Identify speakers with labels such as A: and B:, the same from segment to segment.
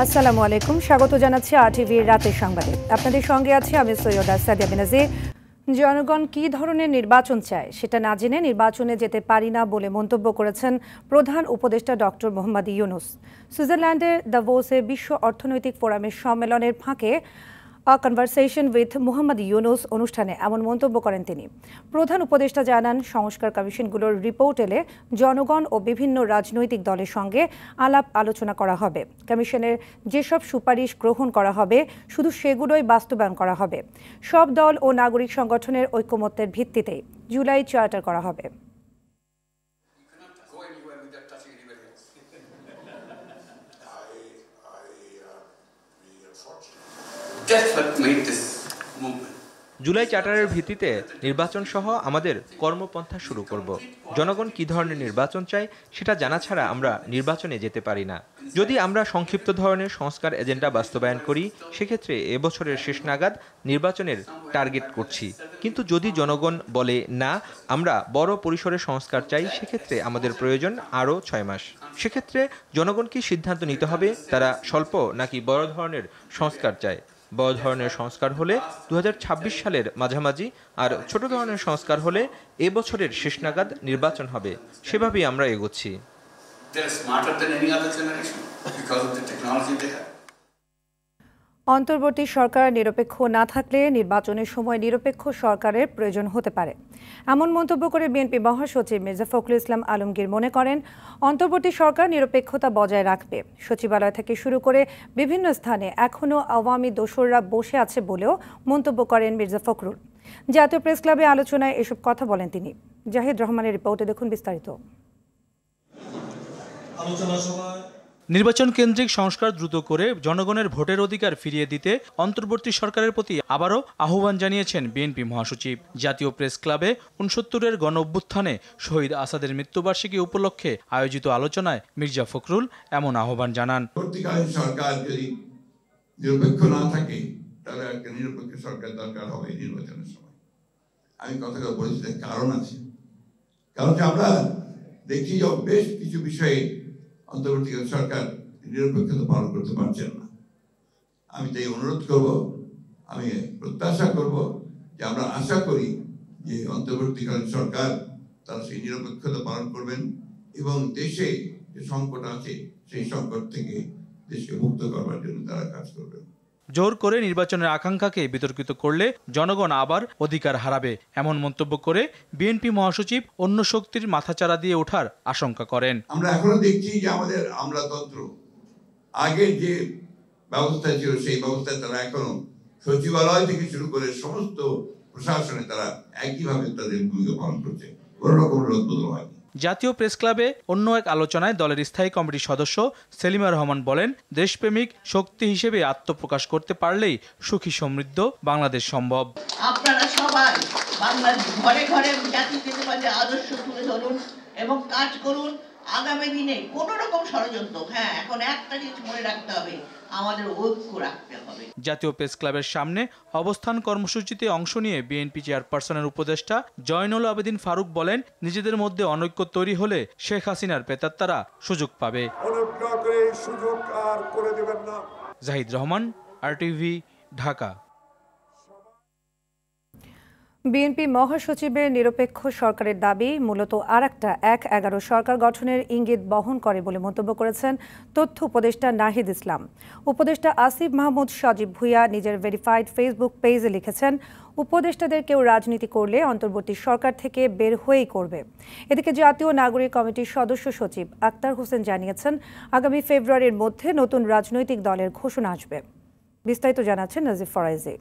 A: আসসালামু আলাইকুম, স্বাগত জানাচ্ছি আরটিভির রাতের সংবাদে। আপনাদের সঙ্গে আছি আমি সৈয়দা সাদিয়া বেনাজির। জনগণ কী ধরনের নির্বাচন চায় সেটা না জেনে নির্বাচনে যেতে পারি না বলে মন্তব্য করেছেন প্রধান উপদেষ্টা ডক্টর মোহাম্মদ ইউনূস। সুইজারল্যান্ডের দাভোসে বিশ্ব অর্থনৈতিক ফোরামের সম্মেলনের ফাঁকে আ কনভারসেশন উইথ মোহাম্মদ ইউনূস অনুষ্ঠানে এমন মন্তব্য করেন তিনি। প্রধান উপদেষ্টা জানান, সংস্কার কমিশনগুলোর রিপোর্ট এলে জনগণ ও বিভিন্ন রাজনৈতিক দলের সঙ্গে আলাপ আলোচনা করা হবে। কমিশনের যেসব সুপারিশ গ্রহণ করা হবে শুধু সেগুলোই বাস্তবায়ন করা হবে। সব দল ও নাগরিক সংগঠনের ঐকমত্যের ভিত্তিতেই জুলাই চার্টার করা হবে।
B: জুলাই চার্টারের ভিত্তিতে নির্বাচন সহ আমাদের কর্মপন্থা শুরু করব। জনগণ কী ধরনের নির্বাচন চায় সেটা জানা ছাড়া আমরা নির্বাচনে যেতে পারি না। যদি আমরা সংক্ষিপ্ত ধরনের সংস্কার এজেন্ডা বাস্তবায়ন করি, সেক্ষেত্রে এবছরের শেষ নাগাদ নির্বাচনের টার্গেট করছি। কিন্তু যদি জনগণ বলে না, আমরা বড় পরিসরে সংস্কার চাই, সেক্ষেত্রে আমাদের প্রয়োজন আরও 6 মাস। সেক্ষেত্রে জনগণকে সিদ্ধান্ত নিতে হবে তারা স্বল্প নাকি বড় ধরনের সংস্কার চায়। বড় ধরনের সংস্কার হলে 2026 সালের মাঝামাঝি, আর ছোট ধরনের সংস্কার হলে এবছরের শেষ নাগাদ নির্বাচন হবে। সেভাবেই আমরা এগোচ্ছি।
A: অন্তর্বর্তী সরকার নিরপেক্ষ না থাকলে নির্বাচনের সময় নিরপেক্ষ সরকারের প্রয়োজন হতে পারে, এমন মন্তব্য করে বিএনপি মহাসচিব মির্জা ফখরুল ইসলাম আলমগীর মনে করেন, অন্তর্বর্তী সরকার নিরপেক্ষতা বজায় রাখবে। সচিবালয় থেকে শুরু করে বিভিন্ন স্থানে এখনও আওয়ামী দোসররা বসে আছে বলেও মন্তব্য করেন মির্জা ফখরুল। জাতীয় প্রেস ক্লাবে আলোচনায় এসব কথা বলেন তিনি। জাহিদ রহমানের রিপোর্টে দেখুন বিস্তারিত।
C: নির্বাচন কেন্দ্রিক সংস্কার দ্রুত করে জনগণের ভোটের অধিকার ফিরিয়ে দিতে অন্তর্বর্তী সরকারের প্রতি আবারও আহ্বান জানিয়েছেন বিএনপি মহাসচিব। জাতীয় প্রেস ক্লাবে 69-এর গণ অভ্যুত্থানে শহীদ আসাদের মৃত্যুবার্ষিকী উপলক্ষে আয়োজিত আলোচনায় মির্জা ফখরুল এমন আহ্বান জানান।
D: সরকার যদি নিরপেক্ষ না থাকে তাহলে একটা নিরপেক্ষ সরকার দরকার হবে নির্বাচনের সময়। আমি কথাটা বলেছি, কারণ আছে। কারণ আমরা দেখি যে বেশ কিছু বিষয়ে অন্তর্বর্তীকালীন সরকার নিরপেক্ষতা পালন করতে পারছেন না। আমি তাই অনুরোধ করব, আমি প্রত্যাশা করব যে আমরা আশা করি যে অন্তর্বর্তীকালীন সরকার তারা সেই নিরপেক্ষতা পালন করবেন এবং দেশে যে সংকট আছে সেই সংকট থেকে দেশকে মুক্ত করবার জন্য তারা কাজ করবেন।
C: জোর করে নির্বাচনের আকাঙ্ক্ষাকে বিতর্কিত করলে জনগণ আবার অধিকার হারাবে, এমন মন্তব্য করে বিএনপি মহাসচিব অন্য শক্তির মাথাচাড়া দিয়ে ওঠার আশঙ্কা করেন।
D: আমরা এখনো দেখছি যে আমাদের আমলাতন্ত্র আগের যে ব্যবস্থা ছিল সেই ব্যবস্থায় তারা এখনো সচিবালয় থেকে শুরু করে সমস্ত প্রশাসনে তারা একইভাবে তাদের ভূমিকা পালন করছে, কোনো রকম রদবদল হয়নি।
C: জাতীয় প্রেস ক্লাবে অন্য এক আলোচনায় দলের স্থায়ী কমিটির সদস্য সেলিমা রহমান বলেন, দেশপ্রেমিক শক্তি হিসেবে আত্মপ্রকাশ করতে পারলেই সুখী সমৃদ্ধ বাংলাদেশ সম্ভব।
E: আপনারা সবাই বাংলার ঘরে ঘরে জাতীয়তাবাদী আদর্শ তুলে ধরুন এবং কাজ করুন। আগামী দিনে কোন রকম ষড়যন্ত্র, এখন একটা জিনিস মনে রাখতে হবে, আমাদের ঐক্য রাখতে হবে।
C: জাতীয় প্রেস ক্লাবের সামনে অবস্থান কর্মসূচিতে অংশ নিয়ে বিএনপি চেয়ারপারসনের উপদেষ্টা জয়নুল আবেদিন ফারুক বলেন, নিজেদের মধ্যে অনৈক্য তৈরি হলে শেখ হাসিনার প্রেতাত্মারা সুযোগ পাবে। জাহিদ রহমান, আরটিভি, ঢাকা।
A: বিএনপি মহাসচিবের নিরপেক্ষ সরকারের দাবি মূলত আরেকটা ১/১১ সরকার গঠনের ইঙ্গিত বহন করে বলে মন্তব্য করেছেন তথ্য উপদেষ্টা নাহিদ ইসলাম। উপদেষ্টা আসিফ মাহমুদ সজীব ভুঁইয়া নিজের ভেরিফাইড ফেসবুক পেজে লিখেছেন, উপদেষ্টাদের কেউ রাজনীতি করলে অন্তর্বর্তী সরকার থেকে বের হয়েই করবে। এদিকে জাতীয় নাগরিক কমিটির সদস্য সচিব আক্তার হোসেন জানিয়েছেন, আগামী ফেব্রুয়ারির মধ্যে নতুন রাজনৈতিক দলের ঘোষণা আসবে। বিস্তারিত জানাচ্ছেন নাজিফ ফরাইজি।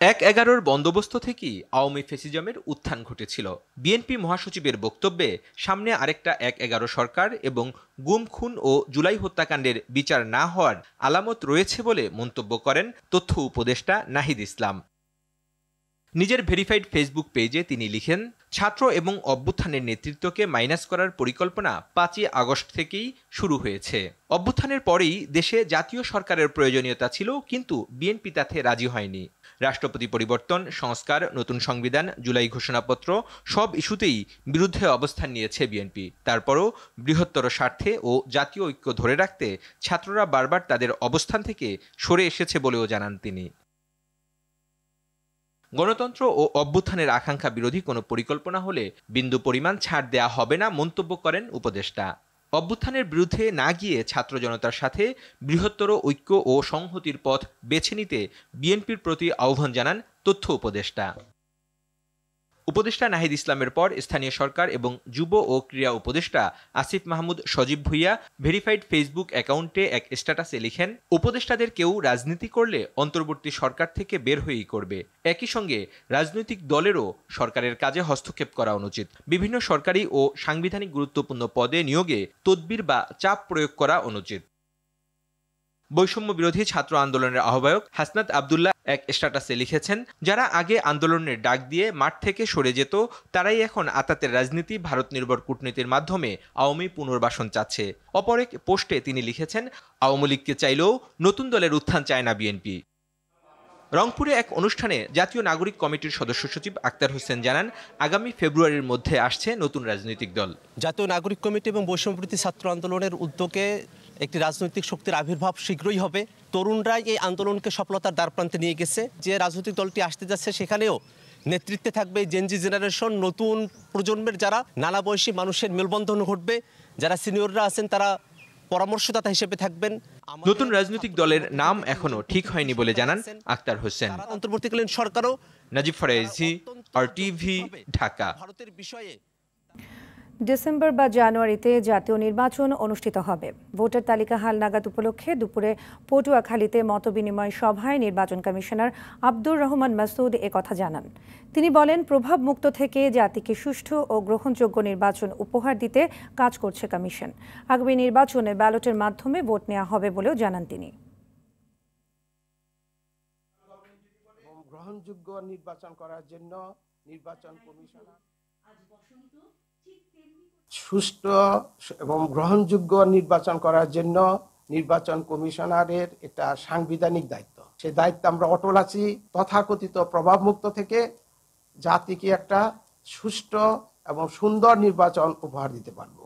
B: ১/১১ বন্দোবস্ত থেকেই আওয়ামী ফ্যাসিজমের উত্থান ঘটেছিল। বিএনপি মহাসচিবের বক্তব্যে সামনে আরেকটা ১/১১ সরকার এবং গুম খুন ও জুলাই হত্যাকাণ্ডের বিচার না হওয়ার আলামত রয়েছে বলে মন্তব্য করেন তথ্য উপদেষ্টা নাহিদ ইসলাম। নিজের ভেরিফাইড ফেসবুক পেজে তিনি লিখেন, ছাত্র এবং অভ্যুত্থানের নেতৃত্বকে মাইনাস করার পরিকল্পনা ৫ই আগস্ট থেকেই শুরু হয়েছে। অভ্যুত্থানের পরেই দেশে জাতীয় সরকারের প্রয়োজনীয়তা ছিল, কিন্তু বিএনপি তাতে রাজি হয়নি। রাষ্ট্রপতি পরিবর্তন, সংস্কার, নতুন সংবিধান, জুলাই ঘোষণাপত্র সব ইস্যুতেই বিরুদ্ধে অবস্থান নিয়েছে বিএনপি। তারপরও বৃহত্তর স্বার্থে ও জাতীয় ঐক্য ধরে রাখতে ছাত্ররা বারবার তাদের অবস্থান থেকে সরে এসেছে বলেও জানান তিনি। গণতন্ত্র ও অভ্যুত্থানের আকাঙ্ক্ষা বিরোধী কোনো পরিকল্পনা হলে বিন্দু পরিমাণ ছাড় দেয়া হবে না মন্তব্য করেন উপদেষ্টা। অভ্যুত্থানের বিরুদ্ধে না গিয়ে ছাত্র জনতার সাথে বৃহত্তর ঐক্য ও সংহতির পথ বেছে নিতে বিএনপির প্রতি আহ্বান জানান তথ্য উপদেষ্টা। উপদেষ্টা নাহিদ ইসলামের পর স্থানীয় সরকার এবং যুব ও ক্রীড়া উপদেষ্টা আসিফ মাহমুদ সজীব ভুইয়া ভেরিফাইড ফেসবুক অ্যাকাউন্টে এক স্ট্যাটাসে লিখেন, উপদেষ্টাদের কেউ রাজনীতি করলে অন্তর্বর্তী সরকার থেকে বের হয়েই করবে। একই সঙ্গে রাজনৈতিক দলেরও সরকারের কাজে হস্তক্ষেপ করা অনুচিত। বিভিন্ন সরকারি ও সাংবিধানিক গুরুত্বপূর্ণ পদে নিয়োগে তদবির বা চাপ প্রয়োগ করা অনুচিত। বৈষম্য বিরোধী ছাত্র আন্দোলনের আহ্বায়ক হাসনাত আব্দুল্লাহ এক স্ট্যাটাসে লিখেছেন, যারা আগে আন্দোলনের ডাক দিয়ে মাঠ থেকে সরে যেত তারাই এখন আতাতের রাজনীতি, ভারত নির্ভর কূটনীতির মাধ্যমে আওয়ামী পুনর্বাসন চাচ্ছে। অপর এক পোস্টে তিনি লিখেছেন, আওয়ামী লীগকে চাইলেও নতুন দলের উত্থান চায় না বিএনপি। রংপুরে এক অনুষ্ঠানে জাতীয় নাগরিক কমিটির সদস্য সচিব আক্তার হোসেন জানান, আগামী ফেব্রুয়ারির মধ্যে আসছে নতুন রাজনৈতিক দল।
F: জাতীয় নাগরিক কমিটি এবং বৈষম্যবিরোধী ছাত্র আন্দোলনের উদ্যোগে একটি রাজনৈতিক শক্তির আবির্ভাব শীঘ্রই হবে। তরুণরাই এই আন্দোলনকে সফলতার দ্বারপ্রান্তে নিয়ে গেছে। যে রাজনৈতিক দলটি আসতে যাচ্ছে সেখানেও নেতৃত্বে থাকবে জেনজি জেনারেশন, নতুন প্রজন্মের যারা নানা বয়সী মানুষের মেলবন্ধন ঘটবে। যারা সিনিয়ররা আছেন তারা পরামর্শদাতা হিসেবে থাকবেন।
B: নতুন রাজনৈতিক দলের নাম এখনো ঠিক হয়নি বলে জানান আক্তার হোসেন।
F: অন্তর্বর্তীকালীন সরকারও
B: নাজিব ফরাইজি, RTV, ঢাকা।
F: ভারতের বিষয়ে
A: ডিসেম্বর বা জানুয়ারিতে জাতীয় নির্বাচন অনুষ্ঠিত হবে। ভোটার তালিকা হালনাগাদ উপলক্ষে দুপুরে পটুয়াখালীতে মতবিনিময় সভায় নির্বাচন কমিশনার আব্দুর রহমান মাসুদ একথা জানান। তিনি বলেন, প্রভাবমুক্ত থেকে জাতিকে সুষ্ঠু ও গ্রহণযোগ্য নির্বাচন উপহার দিতে কাজ করছে কমিশন। আগামী নির্বাচনে ব্যালটের মাধ্যমে ভোট নেওয়া হবে বলেও জানান তিনি।
G: গ্রহণযোগ্য নির্বাচন করার জন্য নির্বাচন কমিশনার সুষ্ঠু এবং গ্রহণযোগ্য নির্বাচন করার জন্য নির্বাচন কমিশনারের একটা সাংবিধানিক দায়িত্ব। সেই দায়িত্ব আমরা অটল আছি। তথাকথিত প্রভাবমুক্ত থেকে জাতিকে একটা সুষ্ঠু এবং সুন্দর নির্বাচন উপহার দিতে পারব।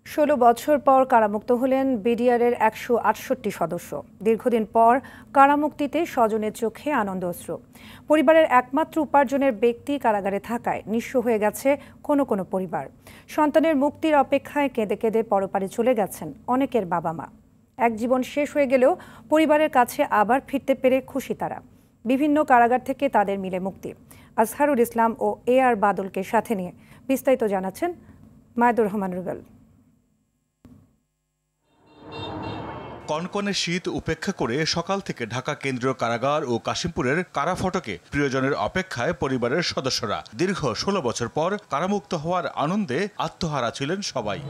A: 16 বছর পর কারামুক্ত হলেন বিডিআরের 168 সদস্য। দীর্ঘদিন পর কারামুক্তিতে স্বজনের চোখে আনন্দ অশ্রু। পরিবারের একমাত্র উপার্জনের ব্যক্তি কারাগারে থাকায় নিঃস্ব হয়ে গেছে কোনো কোনো পরিবার। সন্তানের মুক্তির অপেক্ষায় কেঁদে কেঁদে পরপারে চলে গেছেন অনেকের বাবা মা। এক জীবন শেষ হয়ে গেলেও পরিবারের কাছে আবার ফিরতে পেরে খুশি তারা। বিভিন্ন কারাগার থেকে তাদের মিলে মুক্তি। আজহারুল ইসলাম ও AR বাদলকে সাথে নিয়ে বিস্তারিত জানাচ্ছেন মায়দুর রহমান রুবেল।
H: কনকনে শীত উপেক্ষা করে সকাল থেকে ঢাকা কেন্দ্রীয় কারাগার ও কাশিমপুরের কারা ফটকে প্রিয়জনের অপেক্ষায় পরিবারের সদস্যরা। দীর্ঘ 16 বছর পর কারামুক্ত হওয়ার আনন্দে আত্মহারা ছিলেন সবাই।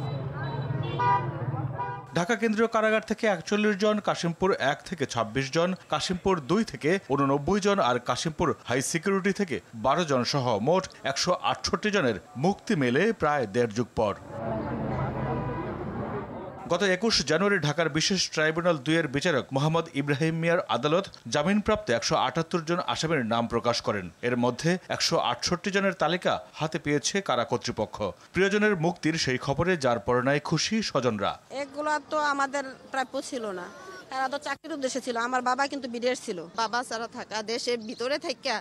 H: ঢাকা কেন্দ্রীয় কারাগার থেকে 41 জন, কাশিমপুর 1 থেকে 26 জন, কাশিমপুর 2 থেকে 89 জন আর কাশিমপুর হাই সিকিউরিটি থেকে 12 জন সহ মোট 168 জনের মুক্তি মেলে প্রায় 1.5 যুগ পর। গত 21 জানুয়ারি ঢাকার বিশেষ ট্রাইব্যুনাল 2-এর বিচারক মোহাম্মদ ইব্রাহিম মিয়ার আদালত জামিনপ্রাপ্ত 178 জন আসামির নাম প্রকাশ করেন। এর মধ্যে 168 জনের তালিকা হাতে পেয়েছে কারা কর্তৃপক্ষ। প্রিয়জনের মুক্তির সেই খবরে যার পরনায় খুশি স্বজনরা।
I: এগুলো তো আমাদের প্রাপ্য ছিল না, এরা তো চাকরির উদ্দেশ্যে ছিল। আমার বাবা কিন্তু বিদেশ ছিল। বাবা ছাড়া থাকা, দেশের ভিতরে থাকা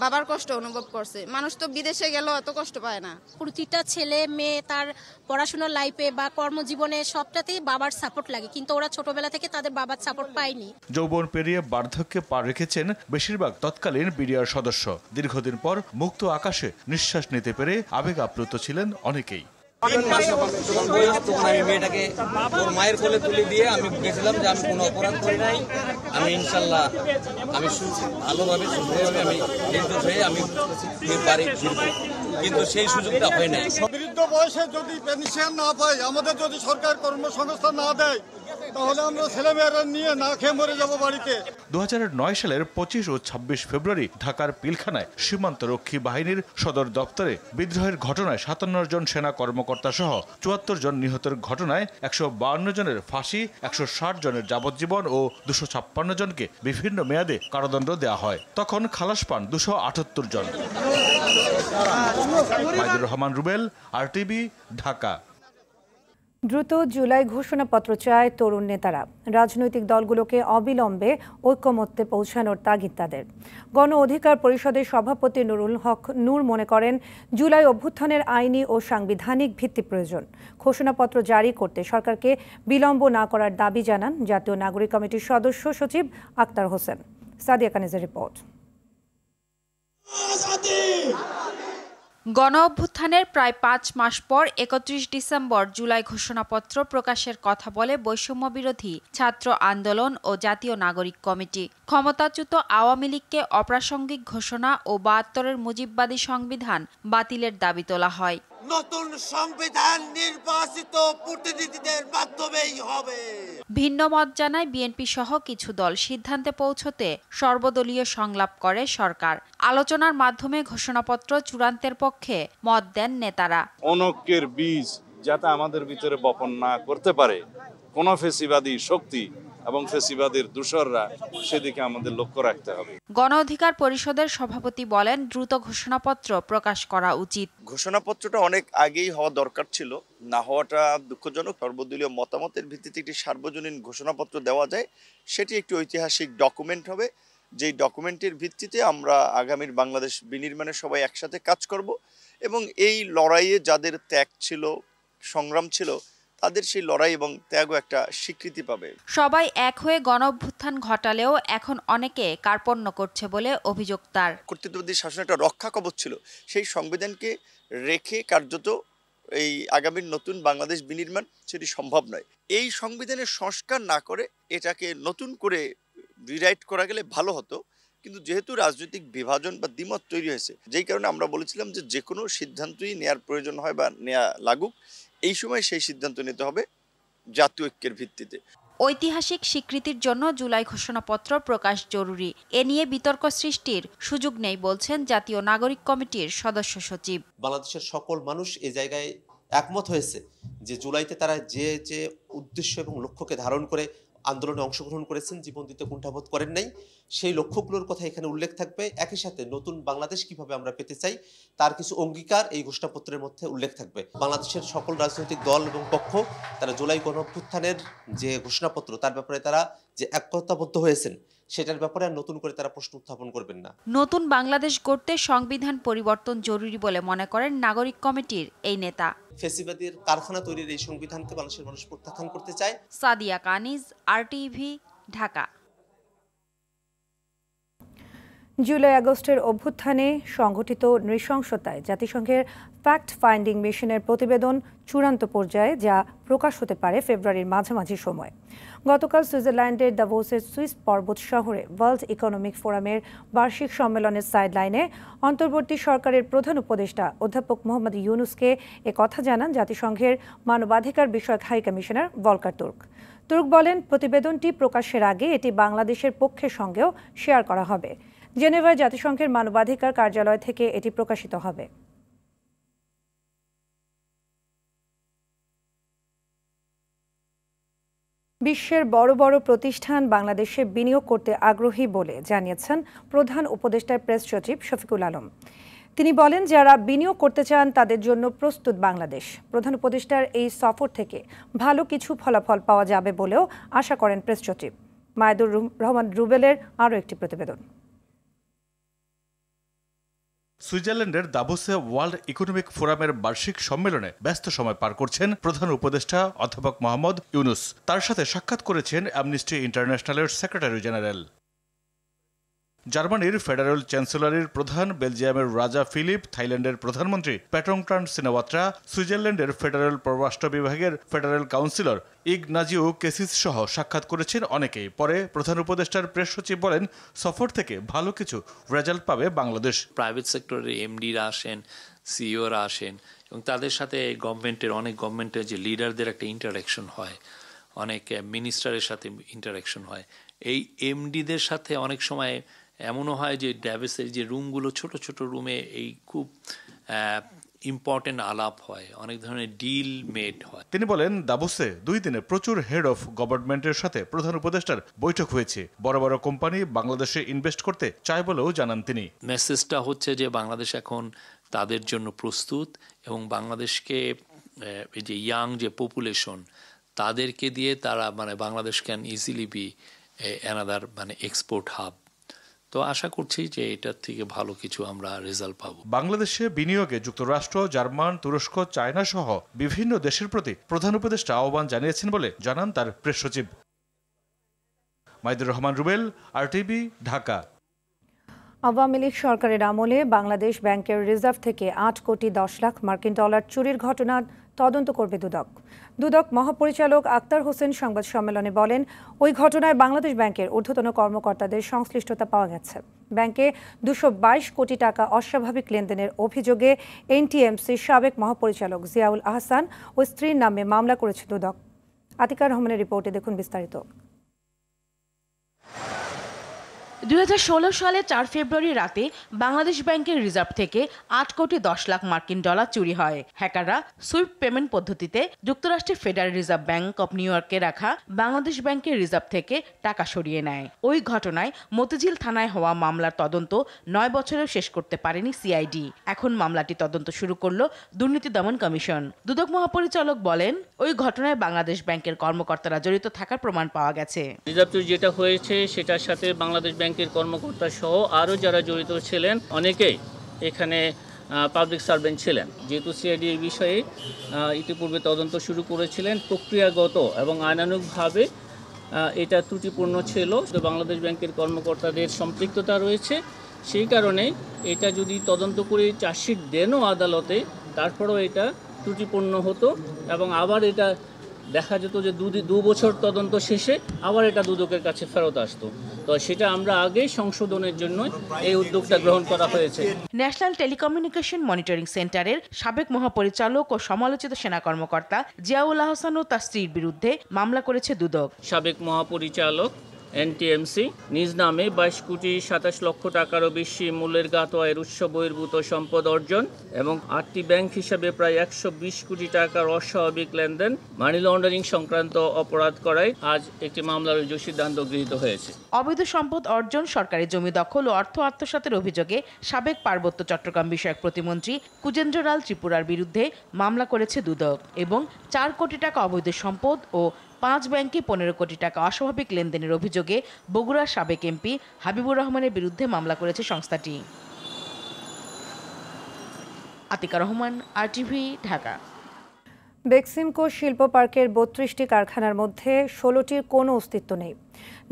I: বাবার কষ্ট অনুভব করছে। মানুষ তো বিদেশে গেল এত কষ্ট পায় না।
J: প্রতিটা ছেলে মেয়ে তার পড়াশোনার লাইফে বা কর্মজীবনে সবটাতেই বাবার সাপোর্ট লাগে, কিন্তু ওরা ছোটবেলা থেকে তাদের বাবার সাপোর্ট পায়নি।
H: যৌবন পেরিয়ে বার্ধক্যে পা রেখেছেন বেশিরভাগ তৎকালীন বিডিআর সদস্য। দীর্ঘদিন পর মুক্ত আকাশে নিঃশ্বাস নিতে পেরে আবেগ আপ্লুত ছিলেন অনেকেই।
K: আমি মেয়েটাকে ওর মায়ের কোলে তুলে দিয়ে আমি গেছিলাম যে আমি কোনো অপরাধ করি নাই, আমি ইনশাল্লাহ আমি ভালোভাবে সুন্দরভাবে আমি নির্দোষ হয়ে আমি বাড়ি ফিরব, কিন্তু সেই সুযোগটা হয় নাই।
L: বৃদ্ধ বয়সে যদি পেনশন না পাই, আমাদের যদি সরকার কর্মসংস্থান না দেয়, তাহলে আমরা ছেলেমেয়েরা নিয়ে না খেয়ে মরে যাবো বাড়িতে।
H: 2009 সালের 25 ও 26 ফেব্রুয়ারি ঢাকার পিলখানায় সীমান্তরক্ষী বাহিনীর সদর দপ্তরে বিদ্রোহের ঘটনায় 57 জন সেনা কর্মকর্তা সহ 74 জন নিহতের ঘটনায় 152 জনের ফাঁসি, 160 জনের যাবজ্জীবন ও 256 জনকে বিভিন্ন মেয়াদে কারাদণ্ড দেওয়া হয়। তখন খালাস পান 278 জন। মাইদুর রহমান রুবেল, RTV, ঢাকা।
A: দ্রুত জুলাই ঘোষণাপত্র চায় তরুণ নেতারা। রাজনৈতিক দলগুলোকে অবিলম্বে ঐকমত্যে পৌঁছানোর তাগিদ তাদের। গণ অধিকার পরিষদের সভাপতি নুরুল হক নূর মনে করেন, জুলাই অভ্যুত্থানের আইনি ও সাংবিধানিক ভিত্তি প্রয়োজন। ঘোষণাপত্র জারি করতে সরকারকে বিলম্ব না করার দাবি জানান জাতীয় নাগরিক কমিটির সদস্য সচিব আক্তার হোসেন। সাদিয়া কানিজের রিপোর্ট।
M: গণ অভ্যুত্থানের প্রায় 5 মাস পর 31 ডিসেম্বর জুলাই ঘোষণাপত্র প্রকাশের কথা বলে বৈষম্য বিরোধী ছাত্র আন্দোলন ও জাতীয় নাগরিক কমিটি। ক্ষমতাচ্যুত আওয়ামী লীগকে অপ্রাসঙ্গিক ঘোষণা ও 72-এর মুজিববাদী সংবিধান বাতিলের দাবি তোলা হয়।
N: নতুন সংবিধান নির্বাচিত প্রতিনিধিদের মাধ্যমেই হবে।
M: ভিন্ন মত জানায় বিএনপি সহ কিছু দল। সিদ্ধান্তে পৌঁছতে সর্বদলীয় সংলাপ করে সরকার। আলোচনার মাধ্যমে ঘোষণাপত্র চূড়ান্তের পক্ষে মত দেন নেতারা।
O: অনৈক্যের বীজ যাতে আমাদের ভিতরে বপন না করতে পারে কোন ফেসিবাদী শক্তি এবং ফেসিবাদের দূষররা, সেদিকে আমাদের লক্ষ্য রাখতে হবে।
M: গণ অধিকার পরিষদের সভাপতি বলেন, দ্রুত ঘোষণাপত্র প্রকাশ করা উচিত।
P: ঘোষণাপত্রটা অনেক আগেই হওয়া দরকার ছিল, না হওয়াটা দুঃখজনক। সর্বদলীয় মতামতের ভিত্তিতে একটি সার্বজনীন ঘোষণাপত্র দেওয়া যায়, সেটি একটি ঐতিহাসিক ডকুমেন্ট হবে, যেই ডকুমেন্টের ভিত্তিতে আমরা আগামীর বাংলাদেশ বিনির্মাণে সবাই একসাথে কাজ করব এবং এই লড়াইয়ে যাদের ত্যাগ ছিল, সংগ্রাম ছিল, তাদের সেই লড়াই এবং ত্যাগও একটা স্বীকৃতি পাবে।
M: সবাই এক হয়ে গণ অভ্যুত্থান ঘটালেও এখন অনেকে কার্পণ্য করছে বলে অভিযোগ তার।
P: কর্তৃত্ববাদী শাসন একটা রক্ষা কবচ ছিল, সেই সংবিধানকে রেখে কার্যত এই আগামীর নতুন বাংলাদেশ বিনির্মাণ সেটি সম্ভব নয়। এই সংবিধানের সংস্কার না করে এটাকে নতুন করে রিরাইট করা গেলে ভালো হতো, কিন্তু যেহেতু রাজনৈতিক বিভাজন বা দ্বিমত তৈরি হয়েছে, যেই কারণে আমরা বলেছিলাম যে কোনো সিদ্ধান্তই নেয়ার প্রয়োজন হয় বা নেওয়া লাগুক, এই সময় সেই সিদ্ধান্ত নিতে হবে জাতীয় ঐক্যের ভিত্তিতে।
M: ঐতিহাসিক স্বীকৃতির জন্য জুলাই ঘোষণাপত্র প্রকাশ জরুরি। এ নিয়ে বিতর্ক সৃষ্টির সুযোগ নেই বলছেন জাতীয় নাগরিক কমিটির সদস্য সচিব।
F: বাংলাদেশের সকল মানুষ এই জায়গায় একমত হয়েছে যে জুলাইতে তারা যে উদ্দেশ্য এবং লক্ষ্যকে ধারণ করে আন্দোলনে অংশগ্রহণ করেছেন, জীবন দিতে কুণ্ঠাবোধ করেন নাই, সেই লক্ষ্যগুলোর কথা এখানে উল্লেখ থাকবে। একই সাথে নতুন বাংলাদেশ কিভাবে আমরা পেতে চাই তার কিছু অঙ্গীকার এই ঘোষণাপত্রের মধ্যে উল্লেখ থাকবে। বাংলাদেশের সকল রাজনৈতিক দল এবং পক্ষ তারা জুলাই গণঅভ্যুত্থানের যে ঘোষণাপত্র তার ব্যাপারে তারা যে একতাবদ্ধ হয়েছেন, সেটার ব্যাপারে আর নতুন করে তারা প্রশ্ন উত্থাপন করবেন না।
M: নতুন বাংলাদেশ গড়তে সংবিধান পরিবর্তন জরুরি বলে মনে করেন নাগরিক কমিটির এই নেতা।
F: ফেসিবাদের কারখানা তৈরির এই সংবিধানকে বাংলাদেশের মানুষ প্রত্যাখ্যান করতে চায়।
M: সাদিয়া কানিজ, RTV, ঢাকা।
A: জুলাই আগস্টের অভ্যুত্থানে সংঘটিত নৃশংসতায় জাতিসংঘের ফ্যাক্ট ফাইন্ডিং মিশনের প্রতিবেদন চূড়ান্ত পর্যায়ে, যা প্রকাশ হতে পারে ফেব্রুয়ারির মাঝামাঝি সময়। গতকাল সুইজারল্যান্ডের দাভোসের সুইস পর্বত শহরে ওয়ার্ল্ড ইকোনমিক ফোরামের বার্ষিক সম্মেলনের সাইডলাইনে অন্তর্বর্তী সরকারের প্রধান উপদেষ্টা অধ্যাপক মোহাম্মদ ইউনুসকে একথা জানান জাতিসংঘের মানবাধিকার বিষয়ক high commissioner Volker Turk. Turk বলেন, প্রতিবেদনটি প্রকাশের আগে এটি বাংলাদেশের পক্ষের সঙ্গেও শেয়ার করা হবে। জেনেভায় জাতিসংঘের মানবাধিকার কার্যালয় থেকে এটি প্রকাশিত হবে। বিশ্বের বড় বড় প্রতিষ্ঠান বাংলাদেশে বিনিয়োগ করতে আগ্রহী বলে জানিয়েছেন প্রধান উপদেষ্টার প্রেস সচিব শফিকুল আলম। তিনি বলেন, যারা বিনিয়োগ করতে চান তাদের জন্য প্রস্তুত বাংলাদেশ। প্রধান উপদেষ্টার এই সফর থেকে ভালো কিছু ফলাফল পাওয়া যাবে বলেও আশা করেন প্রেস সচিব। মাইদুর রহমান রুবেলের আরও একটি প্রতিবেদন।
H: সুইজারল্যান্ডের দাভোসে ওয়ার্ল্ড ইকোনমিক ফোরামের বার্ষিক সম্মেলনে ব্যস্ত সময় পার করছেন প্রধান উপদেষ্টা অধ্যাপক মোহাম্মদ ইউনুস। তার সাথে সাক্ষাৎ করেছেন অ্যামনেস্টি ইন্টারন্যাশনালের সেক্রেটারি জেনারেল। জার্মানির ফেডারেল চ্যান্সেলরের প্রধান, বেলজিয়ামের রাজা ফিলিপ, থাইল্যান্ডের প্রধানমন্ত্রী প্যাটংট্রান সিনাওয়াত্রা, সুইজারল্যান্ডের ফেডারেল পররাষ্ট্র বিভাগের ফেডারেল কাউন্সিলর ইগনাজিও কেসিস সহ সাক্ষাৎ করেছেন অনেকেই। পরে প্রধান উপদেষ্টার প্রেস সচিব বলেন, সফর থেকে ভালো কিছু রেজাল্ট পাবে বাংলাদেশ।
Q: প্রাইভেট সেক্টরের এমডিরা আসেন, সিইওরা আসেন এবং তাদের সাথে গভর্নমেন্টের যে লিডারদের একটা ইন্টারাকশন হয়, অনেক মিনিস্টারের সাথে ইন্টারাকশন হয়। এই এমডিদের সাথে অনেক সময় এমনও হয় যে ড্যাভোসের যে রুমগুলো ছোট ছোট রুমে এই খুব ইম্পর্টেন্ট আলাপ হয়, অনেক ধরনের ডিল মেড হয়।
H: তিনি বলেন, দাভোসে 2 দিনে প্রচুর হেড অফ গভর্নমেন্টের সাথে প্রধান উপদেষ্টার বৈঠক হয়েছে। বড় বড় কোম্পানি বাংলাদেশে ইনভেস্ট করতে চায় বলেও জানান তিনি।
Q: মেসেজটা হচ্ছে যে বাংলাদেশ এখন তাদের জন্য প্রস্তুত এবং বাংলাদেশকে এই যে ইয়াং যে পপুলেশন তাদেরকে দিয়ে তারা Bangladesh can easily B another export hub. তো আশা করছি যে এটার থেকে ভালো কিছু আমরা রেজাল্ট পাবো।
H: বাংলাদেশে বিনিয়োগে যুক্তরাষ্ট্র, জার্মান, তুরস্ক, চায়না সহ বিভিন্ন দেশের প্রতি প্রধান উপদেষ্টা আহ্বান জানিয়েছেন বলে জানান তার প্রেস সচিব। মাইদুর রহমান রুবেল, RTV, ঢাকা।
A: আওয়ামী লীগ সরকারের আমলে বাংলাদেশ ব্যাংকের রিজার্ভ থেকে 8 কোটি 10 লাখ মার্কিন ডলার চুরির ঘটনা তদন্ত করবে দুদক। দুদক মহাপরিচালক আক্তার হোসেন সংবাদ সম্মেলনে বলেন, ওই ঘটনায় বাংলাদেশ ব্যাংকের ঊর্ধ্বতন কর্মকর্তাদের সংশ্লিষ্টতা পাওয়া গেছে। ব্যাংকে 222 কোটি টাকা অস্বাভাবিক লেনদেনের অভিযোগে এনটিএমসির সাবেক মহাপরিচালক জিয়াউল আহসান ও স্ত্রীর নামে মামলা করেছে দুদক। আতিকা রহমানের রিপোর্টে দেখুন বিস্তারিত।
R: 2016 সালে 4 ফেব্রুয়ারি রাতে বাংলাদেশ ব্যাংকের রিজার্ভ থেকে 8 কোটি 10 লাখ মার্কিন ডলার চুরি হয়। হ্যাকাররা সুইফট পেমেন্ট পদ্ধতিতে যুক্তরাষ্ট্রের federal reserve bank of new ইয়র্কে রাখা বাংলাদেশ ব্যাংকের রিজার্ভ থেকে টাকা সরিয়ে নেয়। ওই ঘটনায় মতিঝিল থানায় হওয়া মামলার তদন্ত 9 বছরেও শেষ করতে পারেনি সিআইডি। এখন মামলাটি তদন্ত শুরু করল দুর্নীতি দমন কমিশন। দুদক মহাপরিচালক বলেন, ওই ঘটনায় বাংলাদেশ ব্যাংকের কর্মকর্তারা জড়িত থাকার প্রমাণ পাওয়া গেছে।
S: রিজার্ভ চুরি যেটা হয়েছে সেটার সাথে বাংলাদেশ ব্যাংকের কর্মকর্তা সহ আরও যারা জড়িত ছিলেন অনেকেই এখানে পাবলিক সার্ভেন্ট ছিলেন। যেহেতু সিআইডি এই বিষয়ে ইতিপূর্বে তদন্ত শুরু করেছিলেন, প্রক্রিয়াগত এবং আইনানুগভাবে এটা ত্রুটিপূর্ণ ছিল। বাংলাদেশ ব্যাংকের কর্মকর্তাদের সম্পৃক্ততা রয়েছে, সেই কারণে এটা যদি তদন্ত করে চার্জশিট দেনও আদালতে, তারপরেও এটা ত্রুটিপূর্ণ হতো এবং আবার এটা দেখা যেত যে 2 বছর তদন্ত শেষে আবার এটা দুদকের কাছে ফেরত আসতো। তো সেটা আমরা আগেই সংশোধনের জন্য এই উদ্যোগটা গ্রহণ করা হয়েছে।
R: ন্যাশনাল টেলিকমিউনিকেশন মনিটরিং সেন্টারের সাবেক মহাপরিচালক ও সমালোচিত সেনা কর্মকর্তা জিয়াউল আহসান ও তার স্ত্রীর বিরুদ্ধে মামলা করেছে দুদক।
S: সাবেক মহাপরিচালক এনটিএমসি নিজ নামে 22 কোটি 27 লক্ষ টাকারও বেশি মূল্যের জ্ঞাত আয়ের উৎস বহির্ভূত সম্পদ অর্জন এবং 8টি ব্যাংক হিসাবে প্রায় 120 কোটি টাকার অস্বাভাবিক লেনদেন, মানি লন্ডারিং সংক্রান্ত অপরাধ করায় আজ একটি মামলার রুজু সিদ্ধান্ত গৃহীত হয়েছে।
R: অবৈধ সম্পদ অর্জন, সরকারি জমি দখল ও অর্থ আত্মসাতের অভিযোগে সাবেক পার্বত্য চট্টগ্রাম বিষয়ক প্রতিমন্ত্রী কুজেন্দ্র লাল ত্রিপুরার বিরুদ্ধে মামলা করেছে দুদক এবং 4 কোটি টাকা অবৈধ সম্পদ ও 5 ব্যাংকে 15 কোটি টাকা অস্বাভাবিক লেনদেনের অভিযোগে বগুড়ার সাবেক এমপি হাবিবুর রহমানের বিরুদ্ধে মামলা করেছে সংস্থাটি। আতিকা রহমান, RTV, ঢাকা।
A: বেক্সিমকো শিল্প পার্কের 32টি কারখানার মধ্যে 16টির কোনো অস্তিত্ব নেই।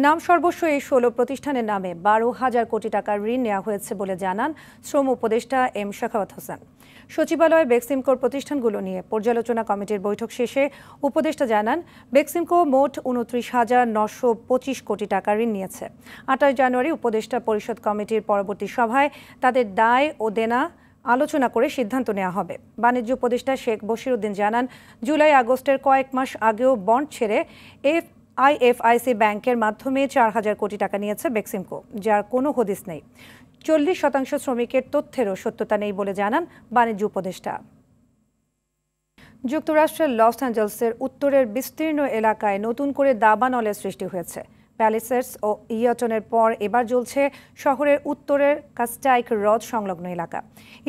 A: নাম সর্বস্ব এই 16 প্রতিষ্ঠানের নামে 12,000 কোটি টাকার ঋণ নেওয়া হয়েছে বলে জানান শ্রম উপদেষ্টা এম শাখাওয়াত হোসেন। সচিবালয়ে বেক্সিমকোর প্রতিষ্ঠানগুলো নিয়ে পর্যালোচনা কমিটির বৈঠক শেষে উপদেষ্টা জানান, বেক্সিমকো মোট 29,925 কোটি টাকা ঋণ নিয়েছে। 28 জানুয়ারি উপদেষ্টা পরিষদ কমিটির পরবর্তী সভায় তাদের দায় ও দেনা আলোচনা করে সিদ্ধান্ত নেওয়া হবে। বাণিজ্য উপদেষ্টা শেখ বশিরউদ্দিন জানান, জুলাই আগস্টের কয়েক মাস আগেও বন্ড ছেড়ে আইএফআইসি ব্যাংকের মাধ্যমে 4,000 কোটি টাকা নিয়েছে বেক্সিমকো, যার কোনো হদিস নেই। 40% শ্রমিকের তথ্যেরও সত্যতা নেই বলে জানান বাণিজ্য উপদেষ্টা। যুক্তরাষ্ট্রের লস অ্যাঞ্জেলসের উত্তরের বিস্তীর্ণ এলাকায় নতুন করে দাবানলের সৃষ্টি হয়েছে। প্যালিসেডস ও ইয়টনের পর এবার জ্বলছে শহরের উত্তরের কাস্টাইক হ্রদ সংলগ্ন এলাকা।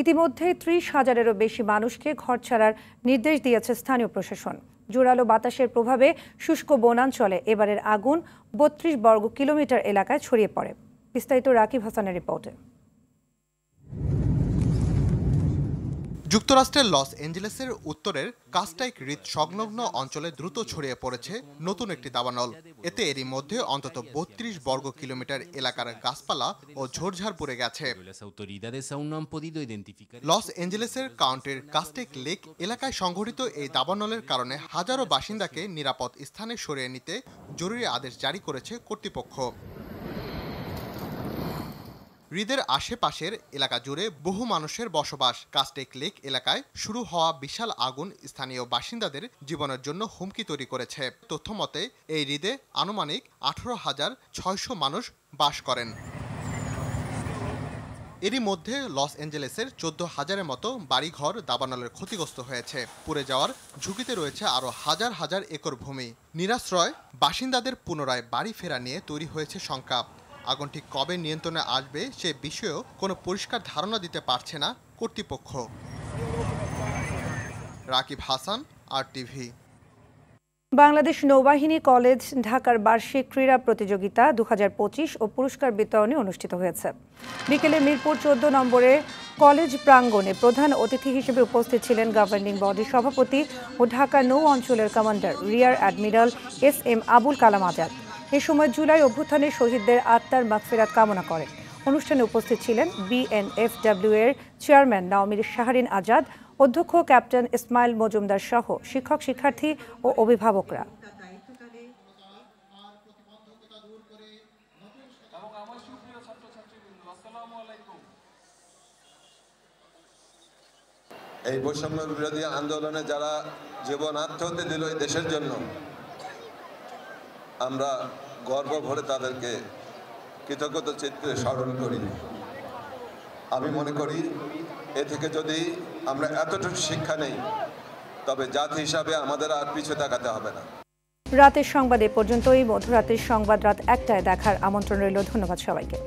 A: ইতিমধ্যে 30,000-এরও বেশি মানুষকে ঘর ছাড়ার নির্দেশ দিয়েছে স্থানীয় প্রশাসন। জোরালো বাতাসের প্রভাবে শুষ্ক বনাঞ্চলে এবারের আগুন 32 বর্গ কিলোমিটার এলাকায় ছড়িয়ে পড়ে। বিস্তারিত রাকিব হাসানের রিপোর্টে।
T: যুক্তরাষ্ট্রের লস এঞ্জেলেসের উত্তরের কাস্টাইক হ্রদ সংলগ্ন অঞ্চলে দ্রুত ছড়িয়ে পড়েছে নতুন একটি দাবানল। এতে এরই মধ্যে অন্তত 32 বর্গ কিলোমিটার এলাকার গাছপালা ও ঝোড়ঝাড় পড়ে গেছে। লস এঞ্জেলেসের কাউন্টির কাস্টেক লেক এলাকায় সংঘটিত এই দাবানলের কারণে হাজারো বাসিন্দাকে নিরাপদ স্থানে সরিয়ে নিতে জরুরি আদেশ জারি করেছে কর্তৃপক্ষ। হ্রদের আশেপাশের এলাকা জুড়ে বহু মানুষের বসবাস। কাস্টেক লেক এলাকায় শুরু হওয়া বিশাল আগুন স্থানীয় বাসিন্দাদের জীবনের জন্য হুমকি তৈরি করেছে। তথ্য মতে এই হ্রদে আনুমানিক 18,600 মানুষ বাস করেন। এরই মধ্যে লস অ্যাঞ্জেলেসের 14,000-এর মতো বাড়িঘর দাবানলের ক্ষতিগ্রস্ত হয়েছে। পুড়ে যাওয়ার ঝুঁকিতে রয়েছে আরও হাজার হাজার একর ভূমি। নিরাশ্রয় বাসিন্দাদের পুনরায় বাড়ি ফেরা নিয়ে তৈরি হয়েছে শঙ্কা। আগুনটি কবে নিয়ন্ত্রণে আসবে সে বিষয়েও কোনো পরিষ্কার ধারণা দিতে পারছে না কর্তৃপক্ষ। রাকিব হাসান, RTV।
A: বাংলাদেশ নৌবাহিনী কলেজ ঢাকার বার্ষিক ক্রীড়া প্রতিযোগিতা 2025 ও পুরস্কার বিতরণী অনুষ্ঠিত হয়েছে। বিকেলে মিরপুর 14 নম্বরে কলেজ প্রাঙ্গণে প্রধান অতিথি হিসেবে উপস্থিত ছিলেন গভর্নিং বডির সভাপতি ও ঢাকা নৌ অঞ্চলের commander rear admiral SM Abul Kalam Azad. এ সময় জুলাই অভ্যুত্থানের শহীদদের আত্মার মাগফিরাত কামনা করেন। অনুষ্ঠানে উপস্থিত ছিলেন BNFW এর চেয়ারম্যান নাওমির শাহরিন আজাদ, অধ্যক্ষ ক্যাপ্টেন ইসমাইল মজুমদার সহ শিক্ষক, শিক্ষার্থী ও অভিভাবকরা।
U: এই বৈষম্য বিরোধী আন্দোলনে যারা জীবন আত্মহত্যা দিল এই দেশের জন্য, আমরা গর্ব ভরে তাদেরকে কৃতজ্ঞতা চিত্তে স্মরণ করি। আমি মনে করি এ থেকে যদি আমরা এতটুকু শিক্ষা নেই, তবে জাতি হিসাবে আমাদের আর পিছু তাকাতে হবে না।
A: রাতের সংবাদ এ পর্যন্তই। মধ্যরাতের সংবাদ রাত 1টায় দেখার আমন্ত্রণ রইল। ধন্যবাদ সবাইকে।